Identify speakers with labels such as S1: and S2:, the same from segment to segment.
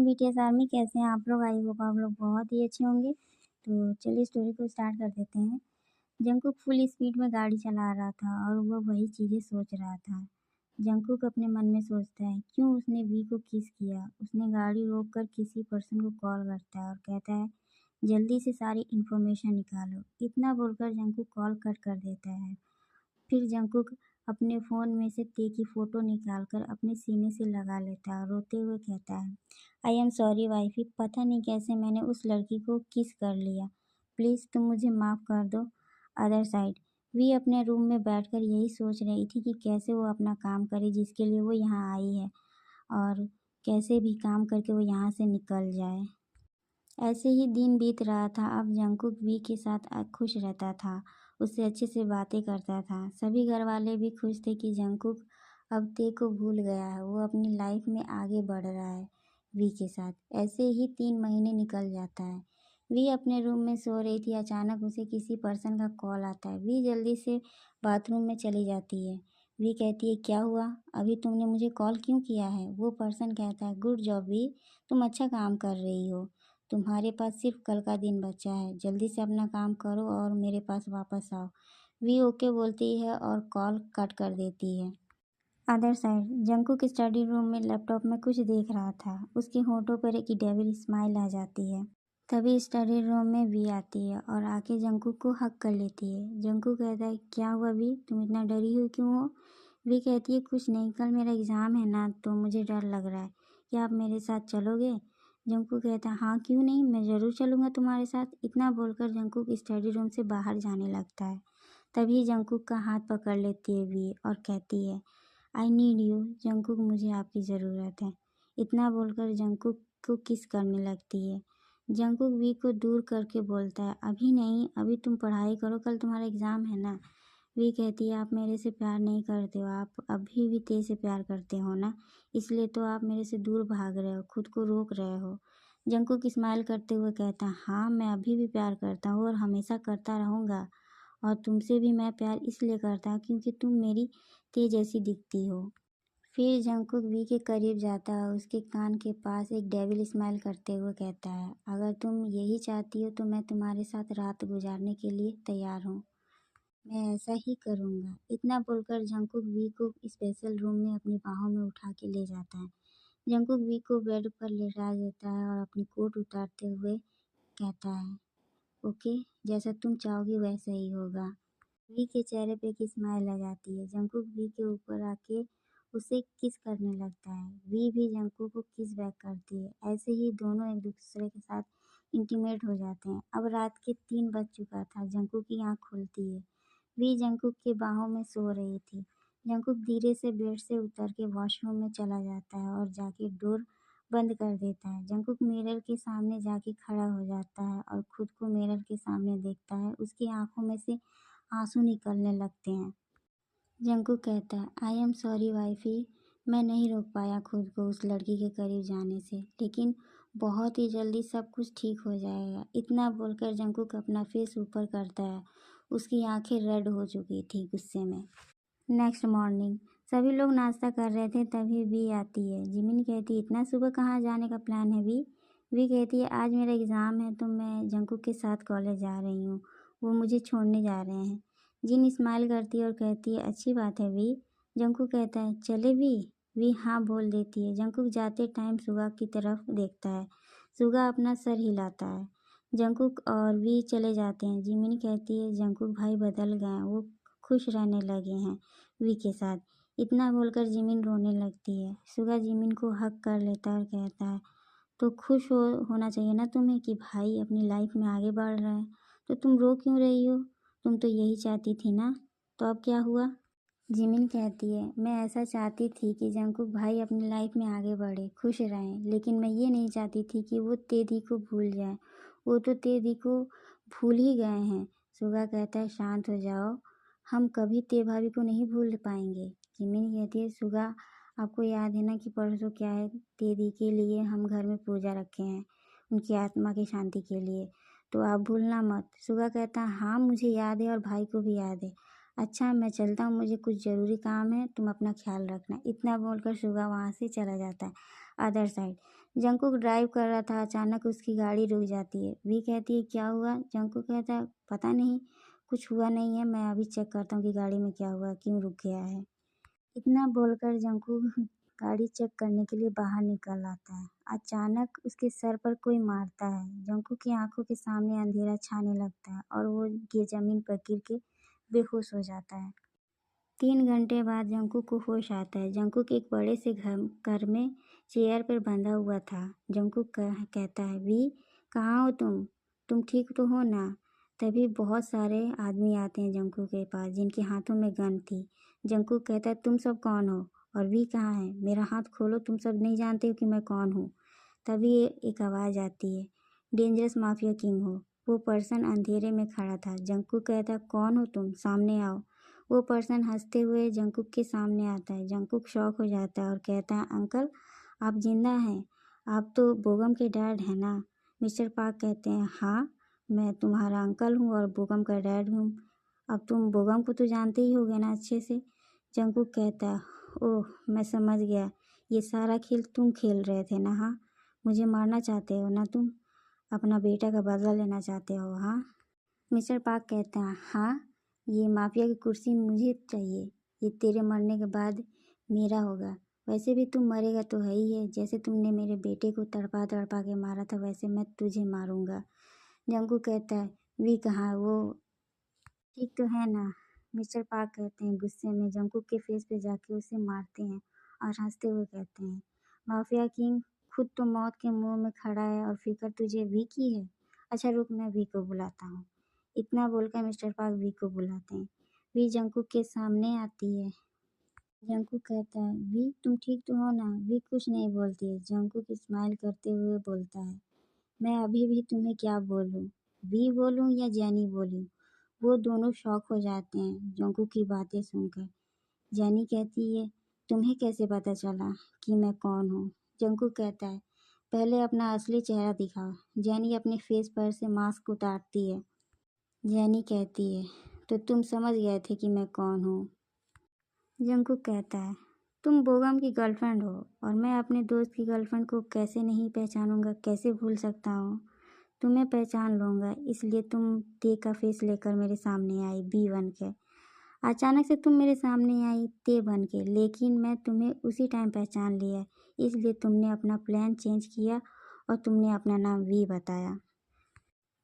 S1: BTS army, कैसे हैं आप लोग? आई होप आप लोग बहुत ही अच्छे होंगे। तो चलिए स्टोरी को स्टार्ट कर देते हैं। जंगकुक फुल स्पीड में गाड़ी चला रहा था और वो वही चीज़ें सोच रहा था। जंगकुक अपने मन में सोचता है क्यों उसने वी को किस किया। उसने गाड़ी रोक कर किसी पर्सन को कॉल करता है और कहता है जल्दी से सारी इन्फॉर्मेशन निकालो। इतना बोलकर जंगकुक कॉल कट कर देता है। फिर जंगकुक अपने फ़ोन में से ते की फ़ोटो निकालकर अपने सीने से लगा लेता है और रोते हुए कहता है, आई एम सॉरी वाइफी, पता नहीं कैसे मैंने उस लड़की को किस कर लिया। प्लीज़ तुम मुझे माफ़ कर दो। अदर साइड वी अपने रूम में बैठकर यही सोच रही थी कि कैसे वो अपना काम करे जिसके लिए वो यहाँ आई है और कैसे भी काम करके वो यहाँ से निकल जाए। ऐसे ही दिन बीत रहा था। अब जंगकुक वी के साथ खुश रहता था, उससे अच्छे से बातें करता था। सभी घर वाले भी खुश थे कि जंगकुक अब ते को भूल गया है, वो अपनी लाइफ में आगे बढ़ रहा है वी के साथ। ऐसे ही 3 महीने निकल जाता है। वी अपने रूम में सो रही थी, अचानक उसे किसी पर्सन का कॉल आता है। वी जल्दी से बाथरूम में चली जाती है। वी कहती है क्या हुआ, अभी तुमने मुझे कॉल क्यों किया है? वो पर्सन कहता है गुड जॉब वी, तुम अच्छा काम कर रही हो, तुम्हारे पास सिर्फ कल का दिन बचा है, जल्दी से अपना काम करो और मेरे पास वापस आओ। वी ओके बोलती है और कॉल कट कर देती है। Other side Jungkook study room में लैपटॉप में कुछ देख रहा था। उसके होठों पर एक डेविल स्माइल आ जाती है। तभी स्टडी रूम में वी आती है और आके जंगकुक को हक कर लेती है। जंगकुक कहता है क्या हुआ वी, तुम इतना डरी हुई क्यों हो? वी कहती है कुछ नहीं, कल मेरा एग्ज़ाम है ना, तो मुझे डर लग रहा है। क्या आप मेरे साथ चलोगे? जंगकुक कहता है हाँ क्यों नहीं, मैं ज़रूर चलूँगा तुम्हारे साथ। इतना बोलकर जंगकुक स्टडी रूम से बाहर जाने लगता है। तभी जंगकुक का हाथ पकड़ लेती है वी और कहती है आई नीड यू। जंगकुक, मुझे आपकी ज़रूरत है। इतना बोलकर जंगकुक को किस करने लगती है। जंगकुक वी को दूर करके बोलता है अभी नहीं, अभी तुम पढ़ाई करो, कल तुम्हारा एग्ज़ाम है ना। वी कहती है आप मेरे से प्यार नहीं करते हो, आप अभी भी ते से प्यार करते हो ना, इसलिए तो आप मेरे से दूर भाग रहे हो, खुद को रोक रहे हो। जंगकुक स्माइल करते हुए कहता है हाँ, मैं अभी भी प्यार करता हूँ और हमेशा करता रहूँगा। और तुमसे भी मैं प्यार इसलिए करता हूँ क्योंकि तुम मेरी ते जैसी दिखती हो। फिर जंगकुक वी के करीब जाता है, उसके कान के पास एक डेविल स्माइल करते हुए कहता है अगर तुम यही चाहती हो तो मैं तुम्हारे साथ रात गुजारने के लिए तैयार हूँ, मैं ऐसा ही करूँगा। इतना बोलकर जंगकुक वी को स्पेशल रूम में अपनी बाहों में उठा के ले जाता है। जंगकुक वी को बेड पर लेटा देता है और अपनी कोट उतारते हुए कहता है ओके, जैसा तुम चाहोगी वैसा ही होगा। वी के चेहरे पे एक स्माइल आ जाती है। जंगकुक वी के ऊपर आके उसे किस करने लगता है। वी भी जंगकुक को किस बैक करती है। ऐसे ही दोनों एक दूसरे के साथ इंटीमेट हो जाते हैं। अब रात के 3 बज चुका था। जंगकुक की आँख खुलती है। वी जंगकुक के बाहों में सो रही थी। जंगकुक धीरे से बेड से उतर के वॉशरूम में चला जाता है और जाके डोर बंद कर देता है। जंगकुक मिरर के सामने जाके खड़ा हो जाता है और खुद को मिरर के सामने देखता है। उसकी आंखों में से आंसू निकलने लगते हैं। जंगकुक कहता है आई एम सॉरी वाइफी, मैं नहीं रोक पाया खुद को उस लड़की के करीब जाने से, लेकिन बहुत ही जल्दी सब कुछ ठीक हो जाएगा। इतना बोलकर जंगकुक अपना फेस ऊपर करता है। उसकी आंखें रेड हो चुकी थी गुस्से में। नेक्स्ट मॉर्निंग सभी लोग नाश्ता कर रहे थे, तभी वी आती है। जिमिन कहती है इतना सुबह कहाँ जाने का प्लान है वी? वी कहती है आज मेरा एग्ज़ाम है तो मैं जंगकुक के साथ कॉलेज जा रही हूँ, वो मुझे छोड़ने जा रहे हैं। जिन स्माइल करती है और कहती है अच्छी बात है वी। जंगकुक कहता है चले वी हाँ बोल देती है। जंगकुक जाते टाइम सुगा की तरफ देखता है। सुगा अपना सर हिलाता है। जंगकुक और वी चले जाते हैं। जिमिन कहती है जंगकुक भाई बदल गए हैं, वो खुश रहने लगे हैं वी के साथ। इतना बोलकर जिमिन रोने लगती है। सुगा जिमिन को हक कर लेता है और कहता है तो खुश होना चाहिए ना तुम्हें कि भाई अपनी लाइफ में आगे बढ़ रहा है, तो तुम रो क्यों रही हो? तुम तो यही चाहती थी ना, तो अब क्या हुआ? जिमिन कहती है मैं ऐसा चाहती थी कि जंगकुक भाई अपनी लाइफ में आगे बढ़े, खुश रहें, लेकिन मैं ये नहीं चाहती थी कि वो तेदी को भूल जाए। वो तो तेदी को भूल ही गए हैं। सुगा कहता है शांत हो जाओ, हम कभी ते भाभी को नहीं भूल पाएंगे। जिमिन कहती है सुगा, आपको याद है ना कि परसों क्या है, तेदी के लिए हम घर में पूजा रखे हैं, उनकी आत्मा की शांति के लिए, तो आप भूलना मत। सुगा कहता है हाँ मुझे याद है और भाई को भी याद है। अच्छा मैं चलता हूँ, मुझे कुछ ज़रूरी काम है, तुम अपना ख्याल रखना। इतना बोलकर सुगा वहाँ से चला जाता है। अदर साइड जंकुक ड्राइव कर रहा था, अचानक उसकी गाड़ी रुक जाती है। वी कहती है क्या हुआ? जंकुक कहता है पता नहीं, कुछ हुआ नहीं है, मैं अभी चेक करता हूँ कि गाड़ी में क्या हुआ, क्यों रुक गया है। इतना बोलकर जंकुक गाड़ी चेक करने के लिए बाहर निकल आता है। अचानक उसके सर पर कोई मारता है। जंकुक की आंखों के सामने अंधेरा छाने लगता है और वो जमीन पर गिर के बेहोश हो जाता है। 3 घंटे बाद जंकुक को होश आता है। जंकुक एक बड़े से घर में चेयर पर बंधा हुआ था। जंकुक कहता है वी कहाँ हो तुम ठीक तो हो ना? तभी बहुत सारे आदमी आते हैं जंकुक के पास, जिनके हाथों में गन थी। जंकुक कहता है तुम सब कौन हो और वी कहाँ है? मेरा हाथ खोलो, तुम सब नहीं जानते हो कि मैं कौन हूँ। तभी एक आवाज़ आती है, डेंजरस माफिया किंग हो। वो पर्सन अंधेरे में खड़ा था। जंकुक कहता है कौन हो तुम, सामने आओ। वो पर्सन हंसते हुए जंकुक के सामने आता है। जंकुक शॉक हो जाता है और कहता है अंकल आप जिंदा हैं, आप तो बोगम के डैड हैं ना? मिस्टर पार्क कहते हैं हाँ, मैं तुम्हारा अंकल हूँ और बोगम का डैड हूँ। अब तुम बोगम को तो जानते ही होगे ना अच्छे से? जंकुक कहता है ओह मैं समझ गया, ये सारा खेल तुम खेल रहे थे ना? हाँ, मुझे मारना चाहते हो ना तुम? अपना बेटा का बदला लेना चाहते हो हाँ? मिस्टर पार्क कहता है हाँ, ये माफिया की कुर्सी मुझे चाहिए, ये तेरे मरने के बाद मेरा होगा। वैसे भी तुम मरेगा तो है ही है, जैसे तुमने मेरे बेटे को तड़पा तड़पा के मारा था वैसे मैं तुझे मारूंगा। जंकू कहता है वी कहाँ है, वो ठीक तो है ना? मिस्टर पार्क कहते हैं गुस्से में, जंकुक के फेस पे जाके उसे मारते हैं और हंसते हुए कहते हैं माफिया किंग खुद तो मौत के मुंह में खड़ा है और फिक्र तुझे वी की है। अच्छा रुक, मैं वी को बुलाता हूँ। इतना बोलकर मिस्टर पार्क वी को बुलाते हैं। वी जंकुक के सामने आती है। जंकुक कहता है वी तुम ठीक तो हो ना? वी कुछ नहीं बोलती है। जंकुक स्माइल करते हुए बोलता है मैं अभी भी तुम्हें क्या बोलूं, वी बोलूं या जैनी बोलूं? वो दोनों शॉक हो जाते हैं जंकुक की बातें सुनकर। जैनी कहती है तुम्हें कैसे पता चला कि मैं कौन हूँ? जंकुक कहता है पहले अपना असली चेहरा दिखाओ। जैनी अपने फेस पर से मास्क उतारती है। जैनी कहती है तो तुम समझ गए थे कि मैं कौन हूँ? जंकुक कहता है तुम बोगम की गर्लफ्रेंड हो और मैं अपने दोस्त की गर्लफ्रेंड को कैसे नहीं पहचानूंगा, कैसे भूल सकता हूँ? तुम्हें पहचान लूँगा, इसलिए तुम ते का फेस लेकर मेरे सामने आई बी बन के। अचानक से तुम मेरे सामने आई ते बन के, लेकिन मैं तुम्हें उसी टाइम पहचान लिया, इसलिए तुमने अपना प्लान चेंज किया और तुमने अपना नाम वी बताया।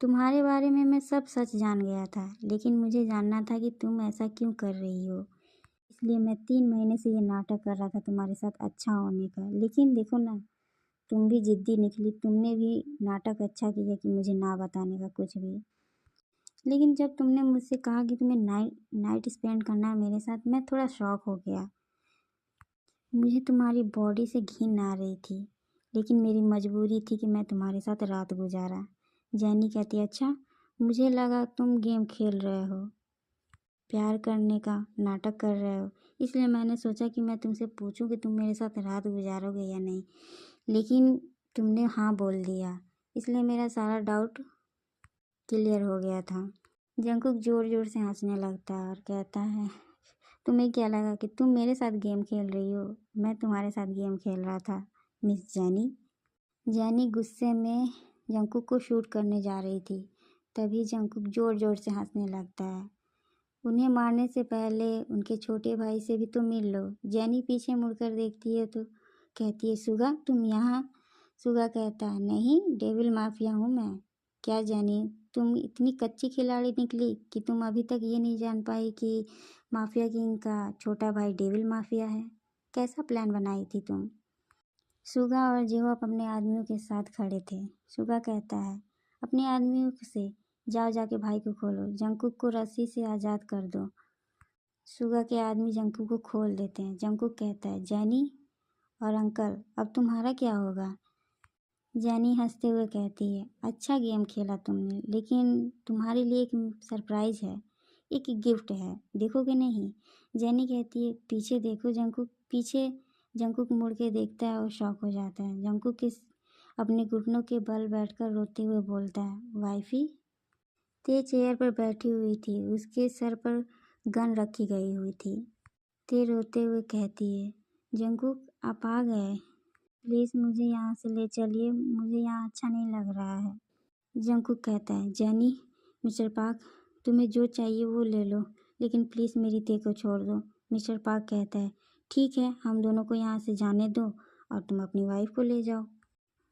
S1: तुम्हारे बारे में मैं सब सच जान गया था, लेकिन मुझे जानना था कि तुम ऐसा क्यों कर रही हो, इसलिए मैं 3 महीने से ये नाटक कर रहा था तुम्हारे साथ अच्छा होने का। लेकिन देखो ना, तुम भी जिद्दी निकली, तुमने भी नाटक अच्छा किया कि मुझे ना बताने का कुछ भी। लेकिन जब तुमने मुझसे कहा कि तुम्हें नाइट स्पेंड करना है मेरे साथ, मैं थोड़ा शॉक हो गया। मुझे तुम्हारी बॉडी से घिन आ रही थी, लेकिन मेरी मजबूरी थी कि मैं तुम्हारे साथ रात गुजारा। जैनी कहती है अच्छा, मुझे लगा तुम गेम खेल रहे हो, प्यार करने का नाटक कर रहे हो, इसलिए मैंने सोचा कि मैं तुमसे पूछूं कि तुम मेरे साथ रात गुजारोगे या नहीं। लेकिन तुमने हाँ बोल दिया, इसलिए मेरा सारा डाउट क्लियर हो गया था। जंकुक जोर जोर से हंसने लगता है और कहता है तुम्हें क्या लगा कि तुम मेरे साथ गेम खेल रही हो? मैं तुम्हारे साथ गेम खेल रहा था मिस जैनी। जैनी गुस्से में जंकुक को शूट करने जा रही थी। तभी जंकुक जोर जोर से हंसने लगता है। उन्हें मारने से पहले उनके छोटे भाई से भी तो मिल लो। जैनी पीछे मुड़कर देखती है तो कहती है सुगा तुम यहाँ? सुगा कहता है नहीं, डेविल माफिया हूँ मैं। क्या जैनी, तुम इतनी कच्ची खिलाड़ी निकली कि तुम अभी तक ये नहीं जान पाई कि माफिया किंग का छोटा भाई डेविल माफिया है? कैसा प्लान बनाई थी तुम? सुगा और जेहॉप अपने आदमियों के साथ खड़े थे। सुगा कहता है अपने आदमियों से जाओ जाके भाई को खोलो, जंकुक को रस्सी से आज़ाद कर दो। सुगा के आदमी जंकुक को खोल देते हैं। जंकुक कहता है जैनी और अंकल अब तुम्हारा क्या होगा? जैनी हंसते हुए कहती है अच्छा गेम खेला तुमने, लेकिन तुम्हारे लिए एक सरप्राइज है, एक गिफ्ट है, देखोगे नहीं? जैनी कहती है पीछे देखो जंकुक। पीछे जंकुक मुड़ के देखता है और शॉक हो जाता है। जंकुक किस अपने घुटनों के बल बैठकर रोते हुए बोलता है वाइफी। ते चेयर पर बैठी हुई थी, उसके सर पर गन रखी गई हुई थी। ते रोते हुए कहती है जंकुक आप आ गए। प्लीज़ मुझे यहाँ से ले चलिए, मुझे यहाँ अच्छा नहीं लग रहा है। जंगकुक कहता है, जेनी, मिस्टर पार्क, तुम्हें जो चाहिए वो ले लो, लेकिन प्लीज़ मेरी ते को छोड़ दो। मिस्टर पार्क कहता है, ठीक है, हम दोनों को यहाँ से जाने दो और तुम अपनी वाइफ को ले जाओ।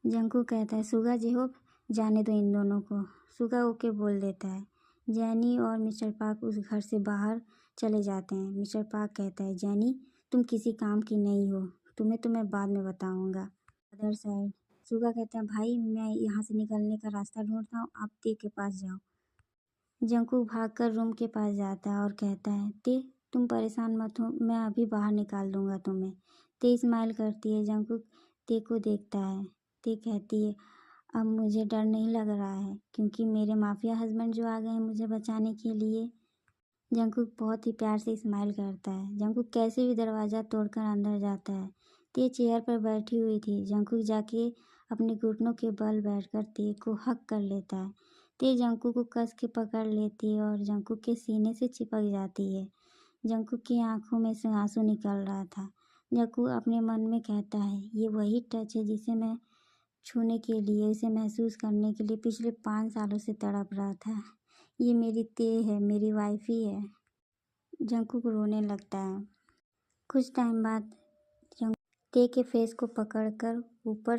S1: जंगकुक कहता है, सुगा जेहोक, जाने दो इन दोनों को। सुगा ओके बोल देता है। जेनी और मिस्टर पार्क उस घर से बाहर चले जाते हैं। मिस्टर पार्क कहता है, जेनी, तुम किसी काम की नहीं हो, तुम्हें तो मैं बाद में बताऊंगा। अदर साइड सुगा कहता है, भाई मैं यहाँ से निकलने का रास्ता ढूंढता हूँ, आप ते के पास जाओ। जंकुक भागकर रूम के पास जाता है और कहता है, ते तुम परेशान मत हो, मैं अभी बाहर निकाल दूंगा तुम्हें। ते स्माइल करती है। जंकुक ते को देखता है। ते कहती है, अब मुझे डर नहीं लग रहा है, क्योंकि मेरे माफिया हस्बैंड जो आ गए हैं मुझे बचाने के लिए। जंकुक बहुत ही प्यार से स्माइल करता है। जंकुक कैसे भी दरवाज़ा तोड़कर अंदर जाता है। ते चेयर पर बैठी हुई थी। जंकुक जाके अपने घुटनों के बल बैठकर ते को हक कर लेता है। ते जंकुक को कस के पकड़ लेती है और जंकुक के सीने से चिपक जाती है। जंकुक की आंखों में से आंसू निकल रहा था। जंकुक अपने मन में कहता है, ये वही टच है जिसे मैं छूने के लिए, उसे महसूस करने के लिए पिछले 5 सालों से तड़प रहा था। ये मेरी ते है, मेरी वाइफ ही है। जंकुक रोने लगता है। कुछ टाइम बाद जंकुक ते के फेस को पकड़कर ऊपर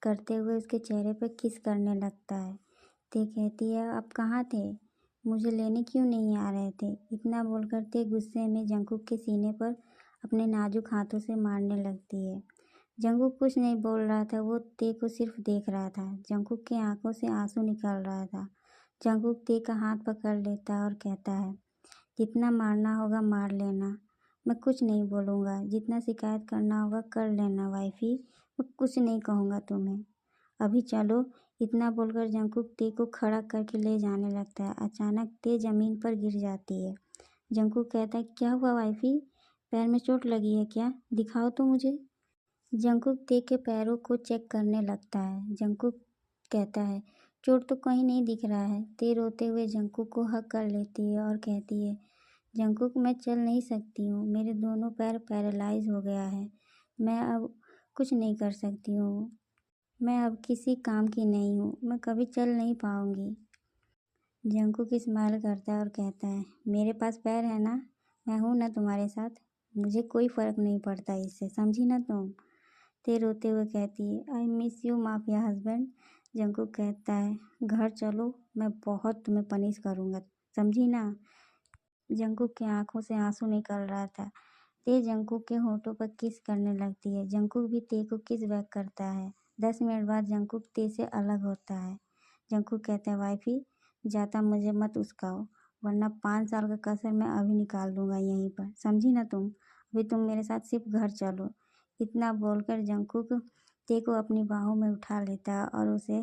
S1: करते हुए उसके चेहरे पर किस करने लगता है। ते कहती है, आप कहाँ थे? मुझे लेने क्यों नहीं आ रहे थे? इतना बोलकर ते गुस्से में जंकुक के सीने पर अपने नाजुक हाथों से मारने लगती है। जंकुक कुछ नहीं बोल रहा था, वो ते को सिर्फ देख रहा था। जंकुक की आंखों से आंसू निकल रहा था। जंकुक ते का हाथ पकड़ लेता है और कहता है, जितना मारना होगा मार लेना, मैं कुछ नहीं बोलूँगा। जितना शिकायत करना होगा कर लेना वाइफी, मैं कुछ नहीं कहूँगा तुम्हें। अभी चलो। इतना बोलकर जंकुक ते को खड़ा करके ले जाने लगता है। अचानक ते ज़मीन पर गिर जाती है। जंकुक कहता है, क्या हुआ वाइफी? पैर में चोट लगी है क्या? दिखाओ तो मुझे। जंकुक ते के पैरों को चेक करने लगता है। जंकुक कहता है, चोट तो कहीं नहीं दिख रहा है। ते रोते हुए जंकुक को हक कर लेती है और कहती है, जंकुक मैं चल नहीं सकती हूँ, मेरे दोनों पैर पैरालाइज हो गया है, मैं अब कुछ नहीं कर सकती हूँ, मैं अब किसी काम की नहीं हूँ, मैं कभी चल नहीं पाऊँगी। जंकुक स्माइल करता है और कहता है, मेरे पास पैर है ना, मैं हूँ ना तुम्हारे साथ, मुझे कोई फ़र्क नहीं पड़ता इससे, समझी ना तुम। ते रोते हुए कहती है, I miss you mafia husband. Jungkook कहता है, घर चलो, मैं बहुत तुम्हें पनिश करूँगा, समझी ना। जंकुक की आंखों से आंसू निकल रहा था। ते जंकुक के होठों पर किस करने लगती है। जंकुक भी ते को किस बैक करता है। 10 मिनट बाद जंकुक ते से अलग होता है। जंकुक कहता है, वाइफी जाता मुझे मत उस्काओ, वरना 5 साल का कसर मैं अभी निकाल दूंगा यहीं पर, समझी ना तुम। अभी तुम मेरे साथ सिर्फ घर चलो। इतना बोलकर जंकुक ते को अपनी बाहों में उठा लेता है और उसे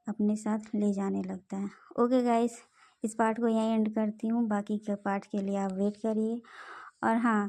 S1: अपने साथ ले जाने लगता है। ओके गाइस, इस पार्ट को यहीं एंड करती हूँ, बाकी के पार्ट के लिए आप वेट करिए। और हाँ,